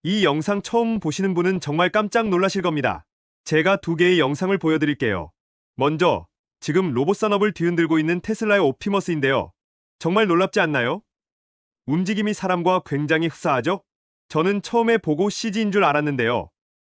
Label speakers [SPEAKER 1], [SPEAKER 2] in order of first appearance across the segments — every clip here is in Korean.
[SPEAKER 1] 이 영상 처음 보시는 분은 정말 깜짝 놀라실 겁니다. 제가 두 개의 영상을 보여드릴게요. 먼저 지금 로봇 산업을 뒤흔들고 있는 테슬라의 옵티머스인데요. 정말 놀랍지 않나요? 움직임이 사람과 굉장히 흡사하죠? 저는 처음에 보고 CG인 줄 알았는데요.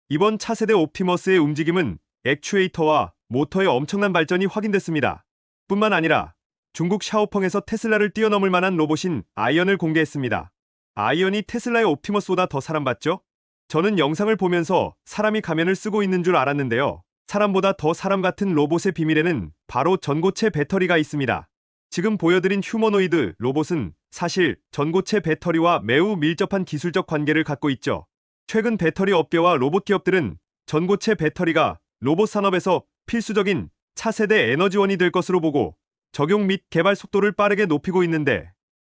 [SPEAKER 1] 이번 차세대 옵티머스의 움직임은 액추에이터와 모터의 엄청난 발전이 확인됐습니다. 뿐만 아니라 중국 샤오펑에서 테슬라를 뛰어넘을 만한 로봇인 아이언을 공개했습니다. 아이언이 테슬라의 옵티머스보다 더 사람같죠? 저는 영상을 보면서 사람이 가면을 쓰고 있는 줄 알았는데요. 사람보다 더 사람 같은 로봇의 비밀에는 바로 전고체 배터리가 있습니다. 지금 보여드린 휴머노이드 로봇은 사실 전고체 배터리와 매우 밀접한 기술적 관계를 갖고 있죠. 최근 배터리 업계와 로봇 기업들은 전고체 배터리가 로봇 산업에서 필수적인 차세대 에너지원이 될 것으로 보고 적용 및 개발 속도를 빠르게 높이고 있는데,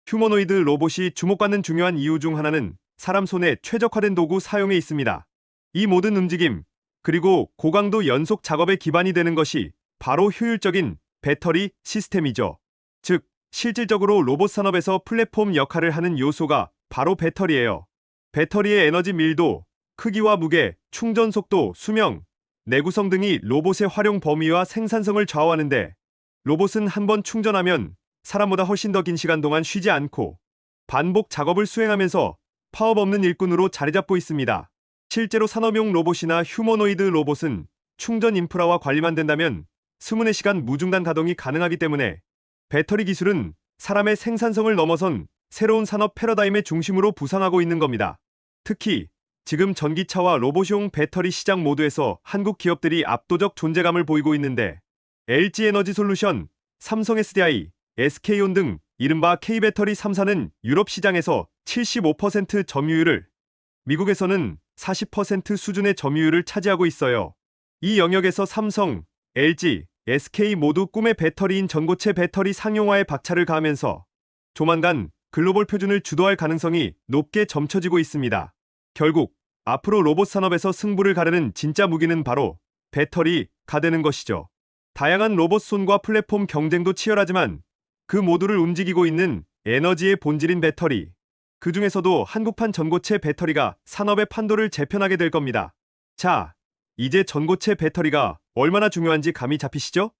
[SPEAKER 1] 휴머노이드 로봇이 주목받는 중요한 이유 중 하나는 사람 손에 최적화된 도구 사용에 있습니다. 이 모든 움직임, 그리고 고강도 연속 작업의 기반이 되는 것이 바로 효율적인 배터리 시스템이죠. 즉, 실질적으로 로봇 산업에서 플랫폼 역할을 하는 요소가 바로 배터리예요. 배터리의 에너지 밀도, 크기와 무게, 충전 속도, 수명, 내구성 등이 로봇의 활용 범위와 생산성을 좌우하는데, 로봇은 한번 충전하면 사람보다 훨씬 더 긴 시간 동안 쉬지 않고 반복 작업을 수행하면서 파업 없는 일꾼으로 자리 잡고 있습니다. 실제로 산업용 로봇이나 휴머노이드 로봇은 충전 인프라와 관리만 된다면 24시간 무중단 가동이 가능하기 때문에 배터리 기술은 사람의 생산성을 넘어선 새로운 산업 패러다임의 중심으로 부상하고 있는 겁니다. 특히 지금 전기차와 로봇용 배터리 시장 모두에서 한국 기업들이 압도적 존재감을 보이고 있는데, LG에너지솔루션, 삼성 SDI, SK온 등 이른바 K배터리 3사는 유럽 시장에서 75% 점유율을, 미국에서는 40% 수준의 점유율을 차지하고 있어요. 이 영역에서 삼성, LG, SK 모두 꿈의 배터리인 전고체 배터리 상용화에 박차를 가하면서 조만간 글로벌 표준을 주도할 가능성이 높게 점쳐지고 있습니다. 결국 앞으로 로봇 산업에서 승부를 가르는 진짜 무기는 바로 배터리가 되는 것이죠. 다양한 로봇 손과 플랫폼 경쟁도 치열하지만 그 모두를 움직이고 있는 에너지의 본질인 배터리. 그 중에서도 한국판 전고체 배터리가 산업의 판도를 재편하게 될 겁니다. 자, 이제 전고체 배터리가 얼마나 중요한지 감이 잡히시죠?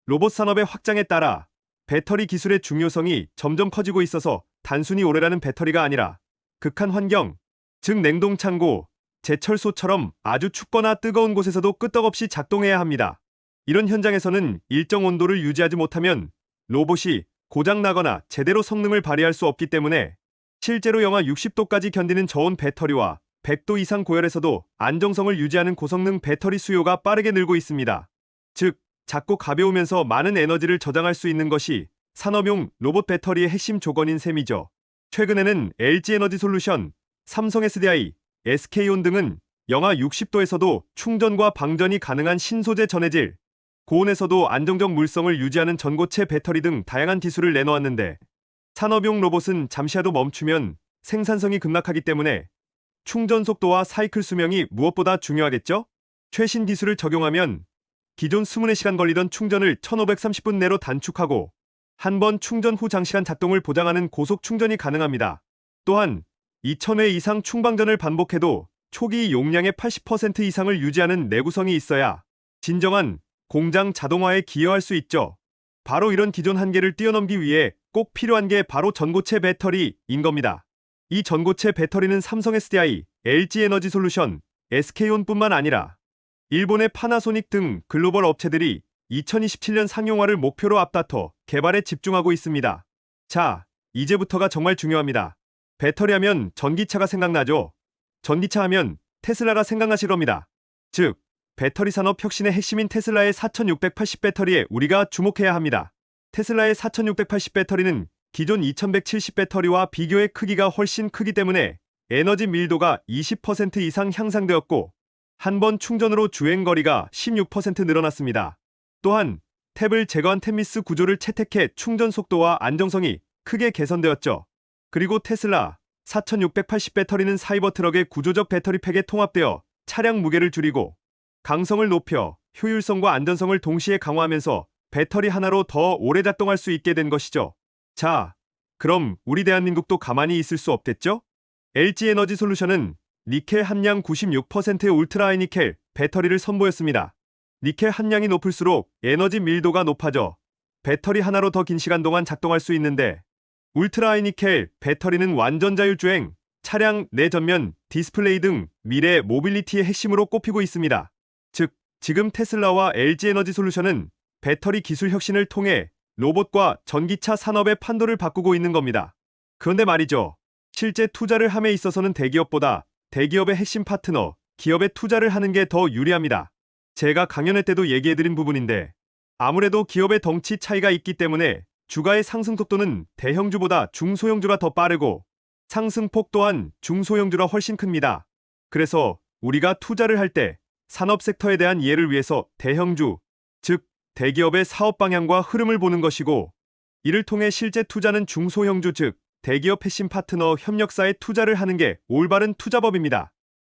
[SPEAKER 1] 로봇 산업의 확장에 따라 배터리 기술의 중요성이 점점 커지고 있어서 단순히 오래가는 배터리가 아니라 극한 환경, 즉 냉동 창고, 제철소처럼 아주 춥거나 뜨거운 곳에서도 끄떡없이 작동해야 합니다. 이런 현장에서는 일정 온도를 유지하지 못하면 로봇이 고장나거나 제대로 성능을 발휘할 수 없기 때문에 실제로 영하 60도까지 견디는 저온 배터리와 100도 이상 고열에서도 안정성을 유지하는 고성능 배터리 수요가 빠르게 늘고 있습니다. 즉, 작고 가벼우면서 많은 에너지를 저장할 수 있는 것이 산업용 로봇 배터리의 핵심 조건인 셈이죠. 최근에는 LG에너지솔루션, 삼성 SDI, SK온 등은 영하 60도에서도 충전과 방전이 가능한 신소재 전해질, 고온에서도 안정적 물성을 유지하는 전고체 배터리 등 다양한 기술을 내놓았는데, 산업용 로봇은 잠시라도 멈추면 생산성이 급락하기 때문에 충전 속도와 사이클 수명이 무엇보다 중요하겠죠? 최신 기술을 적용하면 기존 24시간 걸리던 충전을 1530분 내로 단축하고 한 번 충전 후 장시간 작동을 보장하는 고속 충전이 가능합니다. 또한 2000회 이상 충방전을 반복해도 초기 용량의 80% 이상을 유지하는 내구성이 있어야 진정한 공장 자동화에 기여할 수 있죠. 바로 이런 기존 한계를 뛰어넘기 위해 꼭 필요한 게 바로 전고체 배터리인 겁니다. 이 전고체 배터리는 삼성 SDI, LG에너지솔루션, SK온뿐만 아니라 일본의 파나소닉 등 글로벌 업체들이 2027년 상용화를 목표로 앞다퉈 개발에 집중하고 있습니다. 자, 이제부터가 정말 중요합니다. 배터리 하면 전기차가 생각나죠? 전기차 하면 테슬라가 생각나실 겁니다. 즉, 배터리 산업 혁신의 핵심인 테슬라의 4680 배터리에 우리가 주목해야 합니다. 테슬라의 4680 배터리는 기존 2170 배터리와 비교해 크기가 훨씬 크기 때문에 에너지 밀도가 20% 이상 향상되었고, 한 번 충전으로 주행거리가 16% 늘어났습니다. 또한 탭을 제거한 탭미스 구조를 채택해 충전 속도와 안정성이 크게 개선되었죠. 그리고 테슬라 4680 배터리는 사이버트럭의 구조적 배터리 팩에 통합되어 차량 무게를 줄이고 강성을 높여 효율성과 안전성을 동시에 강화하면서 배터리 하나로 더 오래 작동할 수 있게 된 것이죠. 자, 그럼 우리 대한민국도 가만히 있을 수 없겠죠? LG에너지솔루션은 니켈 함량 96%의 울트라 하이니켈 배터리를 선보였습니다. 니켈 함량이 높을수록 에너지 밀도가 높아져 배터리 하나로 더 긴 시간 동안 작동할 수 있는데, 울트라 하이니켈 배터리는 완전 자율주행, 차량 내 전면 디스플레이 등 미래 모빌리티의 핵심으로 꼽히고 있습니다. 즉, 지금 테슬라와 LG에너지솔루션은 배터리 기술 혁신을 통해 로봇과 전기차 산업의 판도를 바꾸고 있는 겁니다. 그런데 말이죠. 실제 투자를 함에 있어서는 대기업보다 대기업의 핵심 파트너, 기업에 투자를 하는 게 더 유리합니다. 제가 강연회 때도 얘기해드린 부분인데, 아무래도 기업의 덩치 차이가 있기 때문에 주가의 상승 속도는 대형주보다 중소형주가 더 빠르고 상승폭 또한 중소형주라 훨씬 큽니다. 그래서 우리가 투자를 할 때 산업 섹터에 대한 이해를 위해서 대형주, 즉 대기업의 사업 방향과 흐름을 보는 것이고, 이를 통해 실제 투자는 중소형주, 즉 대기업 핵심 파트너 협력사에 투자를 하는 게 올바른 투자법입니다.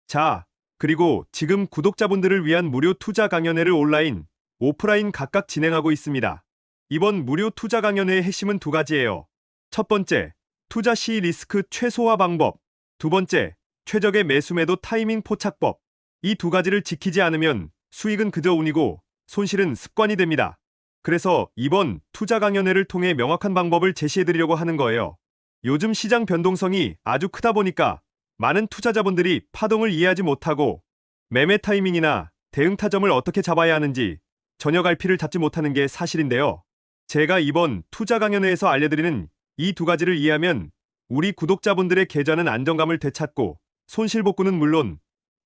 [SPEAKER 1] 자, 그리고 지금 구독자분들을 위한 무료 투자 강연회를 온라인, 오프라인 각각 진행하고 있습니다. 이번 무료 투자 강연회의 핵심은 두 가지예요. 첫 번째, 투자 시 리스크 최소화 방법. 두 번째, 최적의 매수 매도 타이밍 포착법. 이 두 가지를 지키지 않으면 수익은 그저 운이고 손실은 습관이 됩니다. 그래서 이번 투자 강연회를 통해 명확한 방법을 제시해드리려고 하는 거예요. 요즘 시장 변동성이 아주 크다 보니까 많은 투자자분들이 파동을 이해하지 못하고 매매 타이밍이나 대응 타점을 어떻게 잡아야 하는지 전혀 갈피를 잡지 못하는 게 사실인데요. 제가 이번 투자 강연회에서 알려드리는 이 두 가지를 이해하면 우리 구독자분들의 계좌는 안정감을 되찾고 손실 복구는 물론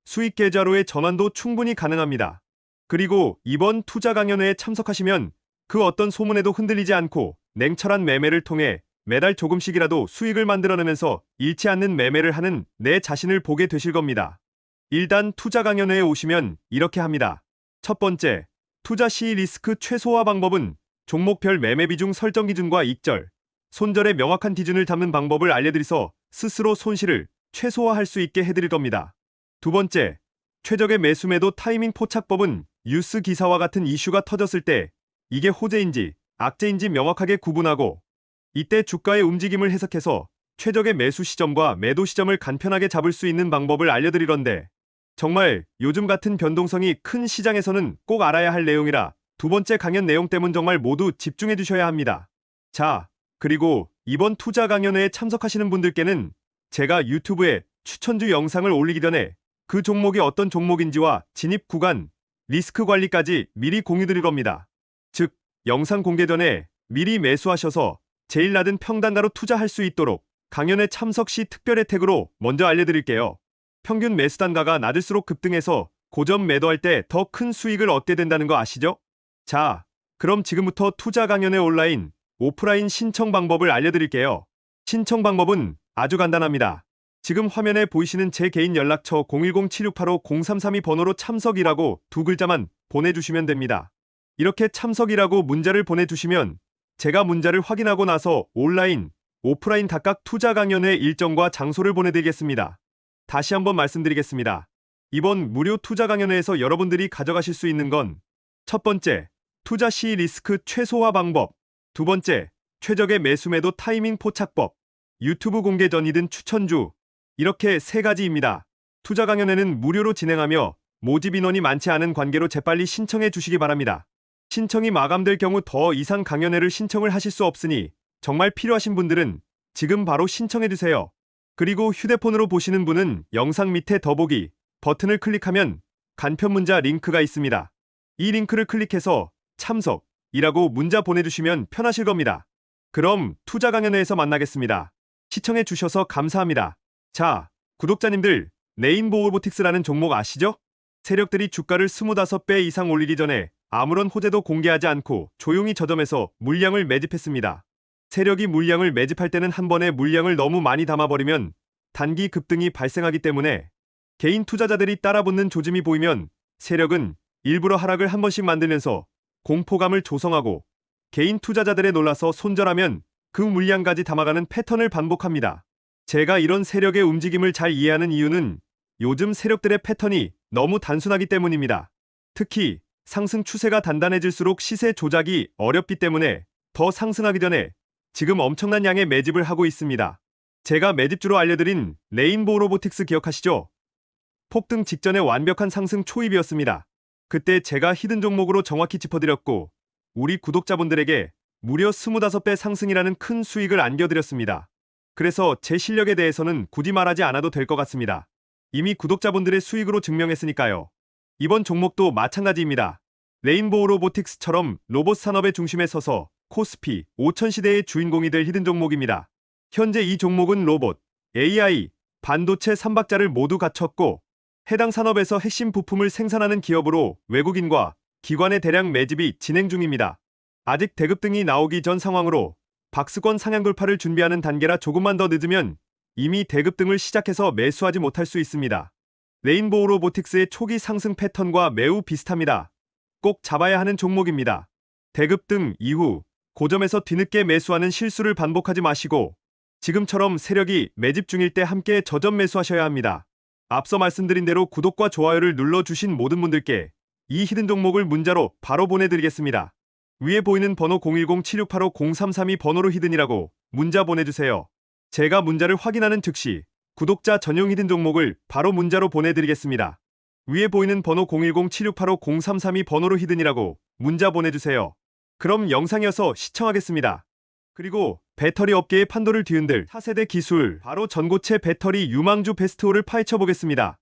[SPEAKER 1] 수익 계좌로의 전환도 충분히 가능합니다. 그리고 이번 투자 강연회에 참석하시면 그 어떤 소문에도 흔들리지 않고 냉철한 매매를 통해 매달 조금씩이라도 수익을 만들어내면서 잃지 않는 매매를 하는 내 자신을 보게 되실 겁니다. 일단 투자 강연회에 오시면 이렇게 합니다. 첫 번째, 투자 시 리스크 최소화 방법은 종목별 매매 비중 설정 기준과 익절, 손절의 명확한 기준을 잡는 방법을 알려드려서 스스로 손실을 최소화할 수 있게 해드릴 겁니다. 두 번째, 최적의 매수 매도 타이밍 포착법은 뉴스 기사와 같은 이슈가 터졌을 때 이게 호재인지 악재인지 명확하게 구분하고, 이때 주가의 움직임을 해석해서 최적의 매수 시점과 매도 시점을 간편하게 잡을 수 있는 방법을 알려드리던데, 정말 요즘 같은 변동성이 큰 시장에서는 꼭 알아야 할 내용이라 두 번째 강연 내용 때문 정말 모두 집중해 주셔야 합니다. 자, 그리고 이번 투자 강연회에 참석하시는 분들께는 제가 유튜브에 추천주 영상을 올리기 전에 그 종목이 어떤 종목인지와 진입 구간, 리스크 관리까지 미리 공유드릴 겁니다. 즉, 영상 공개 전에 미리 매수하셔서 제일 낮은 평단가로 투자할 수 있도록 강연회 참석 시 특별 혜택으로 먼저 알려드릴게요. 평균 매수 단가가 낮을수록 급등해서 고점 매도할 때 더 큰 수익을 얻게 된다는 거 아시죠? 자, 그럼 지금부터 투자 강연회 온라인, 오프라인 신청 방법을 알려드릴게요. 신청 방법은 아주 간단합니다. 지금 화면에 보이시는 제 개인 연락처 010-7685-0332 번호로 참석이라고 두 글자만 보내주시면 됩니다. 이렇게 참석이라고 문자를 보내주시면 제가 문자를 확인하고 나서 온라인, 오프라인 각각 투자 강연회 일정과 장소를 보내드리겠습니다. 다시 한번 말씀드리겠습니다. 이번 무료 투자 강연회에서 여러분들이 가져가실 수 있는 건 첫 번째, 투자 시 리스크 최소화 방법. 두 번째, 최적의 매수 매도 타이밍 포착법. 유튜브 공개 전이든 추천주. 이렇게 세 가지입니다. 투자 강연회는 무료로 진행하며 모집 인원이 많지 않은 관계로 재빨리 신청해 주시기 바랍니다. 신청이 마감될 경우 더 이상 강연회를 신청을 하실 수 없으니 정말 필요하신 분들은 지금 바로 신청해 주세요. 그리고 휴대폰으로 보시는 분은 영상 밑에 더보기 버튼을 클릭하면 간편 문자 링크가 있습니다. 이 링크를 클릭해서 참석이라고 문자 보내주시면 편하실 겁니다. 그럼 투자 강연회에서 만나겠습니다. 시청해 주셔서 감사합니다. 자, 구독자님들, 레인보우 로보틱스라는 종목 아시죠? 세력들이 주가를 25배 이상 올리기 전에 아무런 호재도 공개하지 않고 조용히 저점에서 물량을 매집했습니다. 세력이 물량을 매집할 때는 한 번에 물량을 너무 많이 담아버리면 단기 급등이 발생하기 때문에 개인 투자자들이 따라붙는 조짐이 보이면 세력은 일부러 하락을 한 번씩 만들면서 공포감을 조성하고 개인 투자자들에 놀라서 손절하면 그 물량까지 담아가는 패턴을 반복합니다. 제가 이런 세력의 움직임을 잘 이해하는 이유는 요즘 세력들의 패턴이 너무 단순하기 때문입니다. 특히 상승 추세가 단단해질수록 시세 조작이 어렵기 때문에 더 상승하기 전에 지금 엄청난 양의 매집을 하고 있습니다. 제가 매집주로 알려드린 레인보우 로보틱스 기억하시죠? 폭등 직전의 완벽한 상승 초입이었습니다. 그때 제가 히든 종목으로 정확히 짚어드렸고 우리 구독자분들에게 무려 25배 상승이라는 큰 수익을 안겨드렸습니다. 그래서 제 실력에 대해서는 굳이 말하지 않아도 될 것 같습니다. 이미 구독자분들의 수익으로 증명했으니까요. 이번 종목도 마찬가지입니다. 레인보우 로보틱스처럼 로봇 산업의 중심에 서서 코스피 5000 시대의 주인공이 될 히든 종목입니다. 현재 이 종목은 로봇, AI, 반도체 3박자를 모두 갖췄고 해당 산업에서 핵심 부품을 생산하는 기업으로 외국인과 기관의 대량 매집이 진행 중입니다. 아직 대급등이 나오기 전 상황으로 박스권 상향 돌파를 준비하는 단계라 조금만 더 늦으면 이미 대급등을 시작해서 매수하지 못할 수 있습니다. 레인보우 로보틱스의 초기 상승 패턴과 매우 비슷합니다. 꼭 잡아야 하는 종목입니다. 대급등 이후 고점에서 뒤늦게 매수하는 실수를 반복하지 마시고 지금처럼 세력이 매집 중일 때 함께 저점 매수하셔야 합니다. 앞서 말씀드린 대로 구독과 좋아요를 눌러주신 모든 분들께 이 히든 종목을 문자로 바로 보내드리겠습니다. 위에 보이는 번호 010-7685-0332 번호로 히든이라고 문자 보내주세요. 제가 문자를 확인하는 즉시 구독자 전용 히든 종목을 바로 문자로 보내드리겠습니다. 위에 보이는 번호 010-7685-0332 번호로 히든이라고 문자 보내주세요. 그럼 영상이어서 시청하겠습니다. 그리고 배터리 업계의 판도를 뒤흔들 차세대 기술 바로 전고체 배터리 유망주 베스트5를 파헤쳐보겠습니다.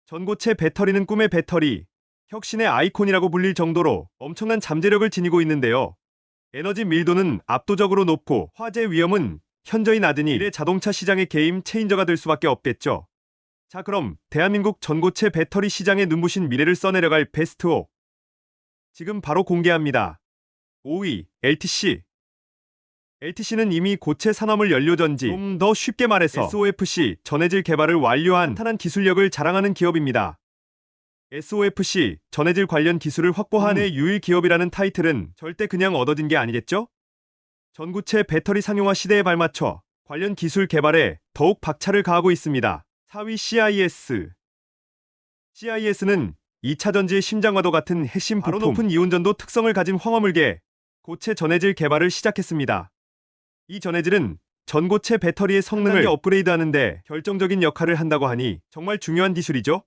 [SPEAKER 1] 전고체 배터리는 꿈의 배터리, 혁신의 아이콘이라고 불릴 정도로 엄청난 잠재력을 지니고 있는데요. 에너지 밀도는 압도적으로 높고 화재 위험은 현저히 낮으니 미래 자동차 시장의 게임 체인저가 될 수밖에 없겠죠. 자, 그럼 대한민국 전고체 배터리 시장의 눈부신 미래를 써내려갈 베스트5 지금 바로 공개합니다. 5위 LTC. LTC는 이미 고체 산화물 연료 전지, 좀 더 쉽게 말해서 SOFC 전해질 개발을 완료한 탄탄한 기술력을 자랑하는 기업입니다. SOFC 전해질 관련 기술을 확보한 유일 기업이라는 타이틀은 절대 그냥 얻어진 게 아니겠죠? 전고체 배터리 상용화 시대에 발맞춰 관련 기술 개발에 더욱 박차를 가하고 있습니다. 4위 CIS. CIS는 2차 전지의 심장과도 같은 핵심 부품, 바로 높은 이온 전도 특성을 가진 황화물계 고체 전해질 개발을 시작했습니다. 이 전해질은 전고체 배터리의 성능을 업그레이드하는데 결정적인 역할을 한다고 하니 정말 중요한 기술이죠.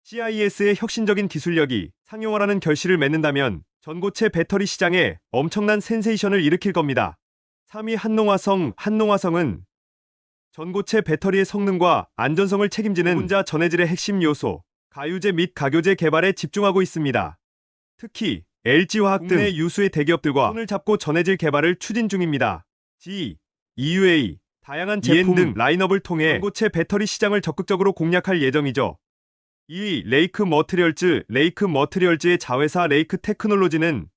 [SPEAKER 1] CIS의 혁신적인 기술력이 상용화라는 결실을 맺는다면 전고체 배터리 시장에 엄청난 센세이션을 일으킬 겁니다. 3위 한농화성. 한농화성은 전고체 배터리의 성능과 안전성을 책임지는 혼자 전해질의 핵심 요소, 가유제 및 가교제 개발에 집중하고 있습니다. 특히 LG화학 등 국내 유수의 대기업들과 손을 잡고 전해질 개발을 추진 중입니다. G, EUA, 다양한 제품 등 라인업을 통해 전고체 배터리 시장을 적극적으로 공략할 예정이죠. 2위 레이크 머트리얼즈. 레이크 머트리얼즈의 자회사 레이크 테크놀로지는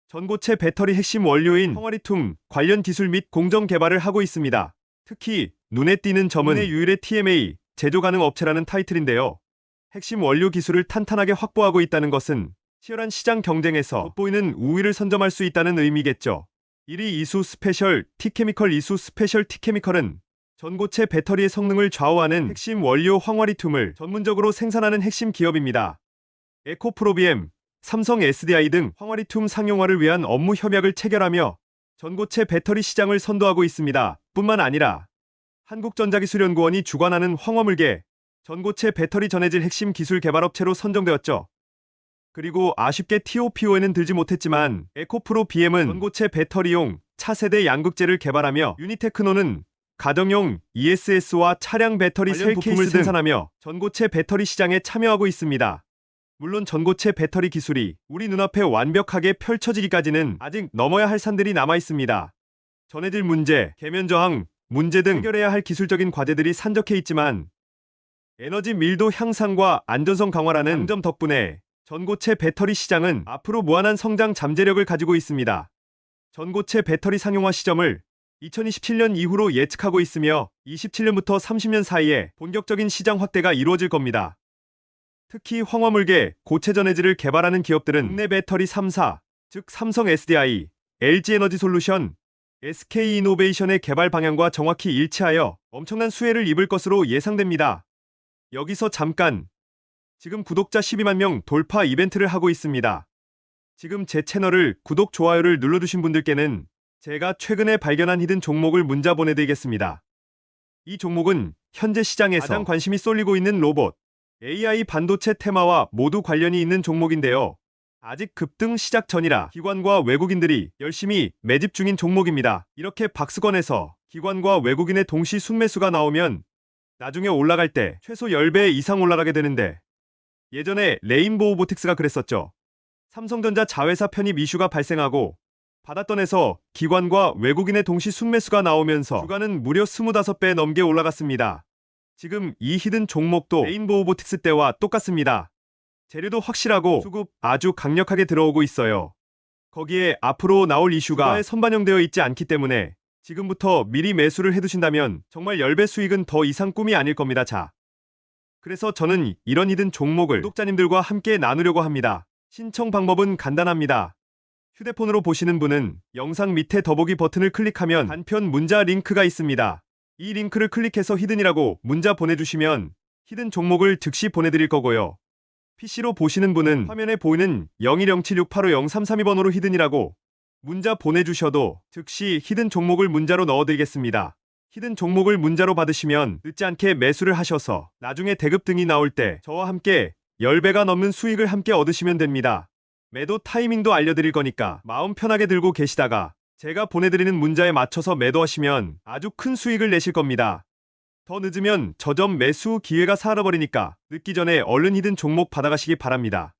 [SPEAKER 1] 전고체 배터리 핵심 원료인 황화리튬 관련 기술 및 공정 개발을 하고 있습니다. 특히 눈에 띄는 점은 국내 유일의 TMA 제조 가능 업체라는 타이틀인데요. 핵심 원료 기술을 탄탄하게 확보하고 있다는 것은 치열한 시장 경쟁에서 돋보이는 우위를 선점할 수 있다는 의미겠죠. 1위 이수 스페셜 티케미컬. 이수 스페셜 티케미컬은 전고체 배터리의 성능을 좌우하는 핵심 원료 황화리튬을 전문적으로 생산하는 핵심 기업입니다. 에코프로비엠, 삼성 SDI 등 황화리튬 상용화를 위한 업무 협약을 체결하며 전고체 배터리 시장을 선도하고 있습니다. 뿐만 아니라 한국전자기술연구원이 주관하는 황화물계 전고체 배터리 전해질 핵심 기술 개발업체로 선정되었죠. 그리고 아쉽게 TOPO에는 들지 못했지만 에코프로 BM은 전고체 배터리용 차세대 양극재를 개발하며 유니테크노는 가정용 ESS와 차량 배터리 셀 부품을 생산하며 전고체 배터리 시장에 참여하고 있습니다. 물론 전고체 배터리 기술이 우리 눈앞에 완벽하게 펼쳐지기까지는 아직 넘어야 할 산들이 남아 있습니다. 전해질 문제, 계면 저항 문제 등 해결해야 할 기술적인 과제들이 산적해 있지만 에너지 밀도 향상과 안전성 강화라는 장점 덕분에 전고체 배터리 시장은 앞으로 무한한 성장 잠재력을 가지고 있습니다. 전고체 배터리 상용화 시점을 2027년 이후로 예측하고 있으며 27년부터 30년 사이에 본격적인 시장 확대가 이루어질 겁니다. 특히 황화물계 고체 전해질을 개발하는 기업들은 국내 배터리 3사, 즉 삼성 SDI, LG에너지솔루션, SK이노베이션의 개발 방향과 정확히 일치하여 엄청난 수혜를 입을 것으로 예상됩니다. 여기서 잠깐! 지금 구독자 12만 명 돌파 이벤트를 하고 있습니다. 지금 제 채널을 구독, 좋아요를 눌러주신 분들께는 제가 최근에 발견한 히든 종목을 문자 보내드리겠습니다. 이 종목은 현재 시장에서 가장 관심이 쏠리고 있는 로봇, AI 반도체 테마와 모두 관련이 있는 종목인데요. 아직 급등 시작 전이라 기관과 외국인들이 열심히 매집 중인 종목입니다. 이렇게 박스권에서 기관과 외국인의 동시 순매수가 나오면 나중에 올라갈 때 최소 10배 이상 올라가게 되는데, 예전에 레인보우보틱스가 그랬었죠. 삼성전자 자회사 편입 이슈가 발생하고 받았던에서 기관과 외국인의 동시 순매수가 나오면서 주가는 무려 25배 넘게 올라갔습니다. 지금 이 히든 종목도 레인보우보틱스 때와 똑같습니다. 재료도 확실하고 수급 아주 강력하게 들어오고 있어요. 거기에 앞으로 나올 이슈가 주가에 선반영되어 있지 않기 때문에 지금부터 미리 매수를 해두신다면 정말 10배 수익은 더 이상 꿈이 아닐 겁니다. 자, 그래서 저는 이런 히든 종목을 구독자님들과 함께 나누려고 합니다. 신청 방법은 간단합니다. 휴대폰으로 보시는 분은 영상 밑에 더보기 버튼을 클릭하면 단편 문자 링크가 있습니다. 이 링크를 클릭해서 히든이라고 문자 보내주시면 히든 종목을 즉시 보내드릴 거고요. PC로 보시는 분은 화면에 보이는 010768503332번호로 히든이라고 문자 보내주셔도 즉시 히든 종목을 문자로 넣어드리겠습니다. 히든 종목을 문자로 받으시면 늦지 않게 매수를 하셔서 나중에 대급 등이 나올 때 저와 함께 10배가 넘는 수익을 함께 얻으시면 됩니다. 매도 타이밍도 알려드릴 거니까 마음 편하게 들고 계시다가 제가 보내드리는 문자에 맞춰서 매도하시면 아주 큰 수익을 내실 겁니다. 더 늦으면 저점 매수 기회가 사라버리니까 늦기 전에 얼른 히든 종목 받아가시기 바랍니다.